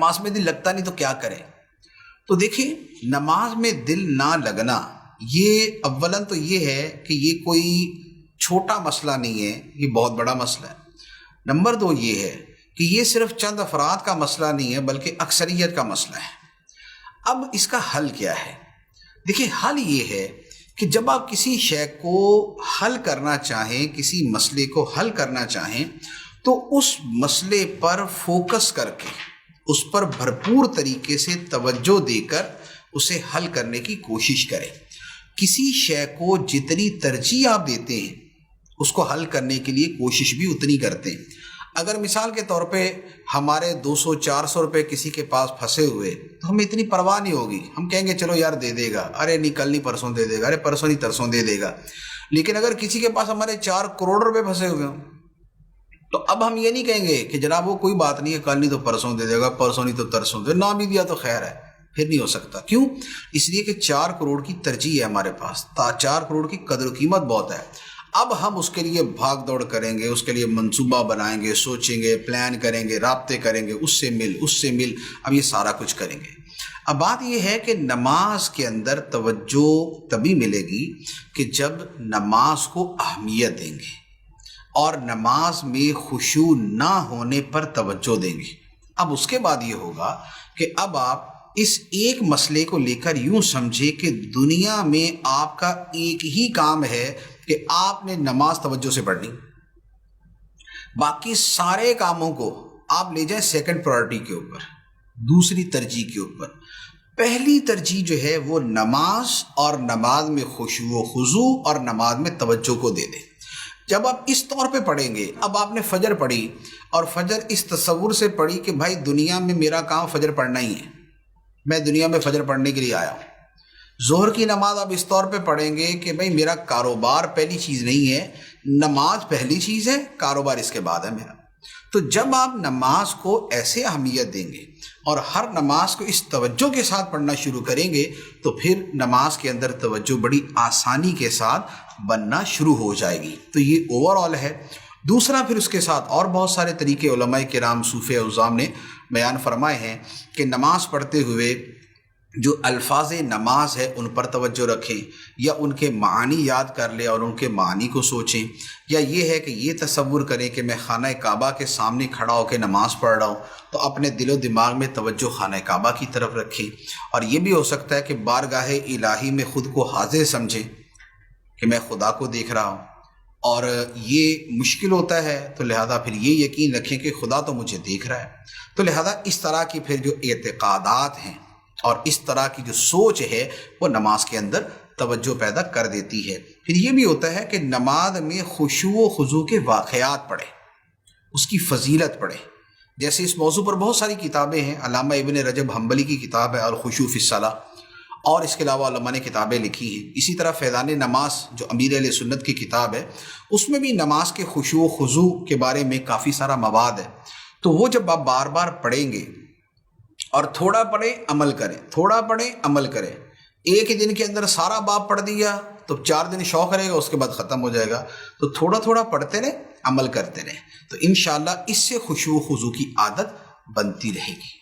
نماز میں دل لگتا نہیں تو کیا کریں؟ تو دیکھیں، نماز میں دل نہ لگنا یہ اولاً تو یہ ہے کہ یہ کوئی چھوٹا مسئلہ نہیں ہے، یہ بہت بڑا مسئلہ ہے۔ نمبر دو یہ ہے کہ یہ صرف چند افراد کا مسئلہ نہیں ہے بلکہ اکثریت کا مسئلہ ہے۔ اب اس کا حل کیا ہے؟ دیکھیں، حل یہ ہے کہ جب آپ کسی شے کو حل کرنا چاہیں، کسی مسئلے کو حل کرنا چاہیں، تو اس مسئلے پر فوکس کر کے اس پر بھرپور طریقے سے توجہ دے کر اسے حل کرنے کی کوشش کریں۔ کسی شے کو جتنی ترجیح آپ دیتے ہیں اس کو حل کرنے کے لیے کوشش بھی اتنی کرتے ہیں۔ اگر مثال کے طور پہ ہمارے 200-400 روپے کسی کے پاس پھنسے ہوئے تو ہمیں اتنی پرواہ نہیں ہوگی، ہم کہیں گے چلو یار دے دے گا، ارے نہیں کل نہیں پرسوں دے دے گا، ارے پرسوں نہیں ترسوں دے دے گا۔ لیکن اگر کسی کے پاس ہمارے 4 کروڑ روپے پھنسے ہوئے ہوں تو اب ہم یہ نہیں کہیں گے کہ جناب وہ کوئی بات نہیں ہے، کل نہیں تو پرسوں دے دے گا، پرسوں نہیں تو ترسوں دے، نہ بھی دیا تو خیر ہے، پھر نہیں ہو سکتا۔ کیوں؟ اس لیے کہ 4 کروڑ کی ترجیح ہے ہمارے پاس، 4 کروڑ کی قدر و قیمت بہت ہے۔ اب ہم اس کے لیے بھاگ دوڑ کریں گے، اس کے لیے منصوبہ بنائیں گے، سوچیں گے، پلان کریں گے، رابطے کریں گے، اس سے مل، اب یہ سارا کچھ کریں گے۔ اب بات یہ ہے کہ نماز کے اندر توجہ تبھی ملے گی کہ جب نماز کو اہمیت دیں گے اور نماز میں خشوع نہ ہونے پر توجہ دیں گے۔ اب اس کے بعد یہ ہوگا کہ اب آپ اس ایک مسئلے کو لے کر یوں سمجھے کہ دنیا میں آپ کا ایک ہی کام ہے کہ آپ نے نماز توجہ سے پڑھنی، باقی سارے کاموں کو آپ لے جائیں سیکنڈ پرائرٹی کے اوپر، دوسری ترجیح کے اوپر۔ پہلی ترجیح جو ہے وہ نماز اور نماز میں خشوع و خضوع اور نماز میں توجہ کو دے دیں۔ جب آپ اس طور پہ پڑھیں گے، اب آپ نے فجر پڑھی اور فجر اس تصور سے پڑھی کہ بھائی دنیا میں میرا کام فجر پڑھنا ہی ہے، میں دنیا میں فجر پڑھنے کے لیے آیا ہوں۔ ظہر کی نماز آپ اس طور پہ پڑھیں گے کہ بھائی میرا کاروبار پہلی چیز نہیں ہے، نماز پہلی چیز ہے، کاروبار اس کے بعد ہے میرا۔ تو جب آپ نماز کو ایسے اہمیت دیں گے اور ہر نماز کو اس توجہ کے ساتھ پڑھنا شروع کریں گے تو پھر نماز کے اندر توجہ بڑی آسانی کے ساتھ بننا شروع ہو جائے گی۔ تو یہ اوور آل ہے۔ دوسرا پھر اس کے ساتھ اور بہت سارے طریقے علماء کرام صوفیہ عظام نے بیان فرمائے ہیں کہ نماز پڑھتے ہوئے جو الفاظ نماز ہے ان پر توجہ رکھیں، یا ان کے معانی یاد کر لیں اور ان کے معانی کو سوچیں، یا یہ ہے کہ یہ تصور کریں کہ میں خانہ کعبہ کے سامنے کھڑا ہو کے نماز پڑھ رہا ہوں تو اپنے دل و دماغ میں توجہ خانہ کعبہ کی طرف رکھیں۔ اور یہ بھی ہو سکتا ہے کہ بارگاہ الہی میں خود کو حاضر سمجھیں کہ میں خدا کو دیکھ رہا ہوں، اور یہ مشکل ہوتا ہے تو لہذا پھر یہ یقین رکھیں کہ خدا تو مجھے دیکھ رہا ہے۔ تو لہذا اس طرح کی پھر جو اعتقادات ہیں اور اس طرح کی جو سوچ ہے وہ نماز کے اندر توجہ پیدا کر دیتی ہے۔ پھر یہ بھی ہوتا ہے کہ نماز میں خشوع و خضوع کے واقعات پڑھیں، اس کی فضیلت پڑھیں۔ جیسے اس موضوع پر بہت ساری کتابیں ہیں، علامہ ابن رجب حنبلی کی کتاب ہے الخشوع فی الصلاۃ، اور اس کے علاوہ علماء نے کتابیں لکھی ہیں۔ اسی طرح فیضان نماز جو امیر اہل سنت کی کتاب ہے، اس میں بھی نماز کے خشوع و خضوع کے بارے میں کافی سارا مواد ہے۔ تو وہ جب آپ بار بار پڑھیں گے اور تھوڑا پڑھیں عمل کریں، تھوڑا پڑھیں عمل کریں، ایک ہی دن کے اندر سارا باب پڑھ دیا تو 4 دن شوق رہے گا، اس کے بعد ختم ہو جائے گا۔ تو تھوڑا تھوڑا پڑھتے رہیں، عمل کرتے رہیں، تو انشاءاللہ اس سے خشوع و خضوع کی عادت بنتی رہے گی۔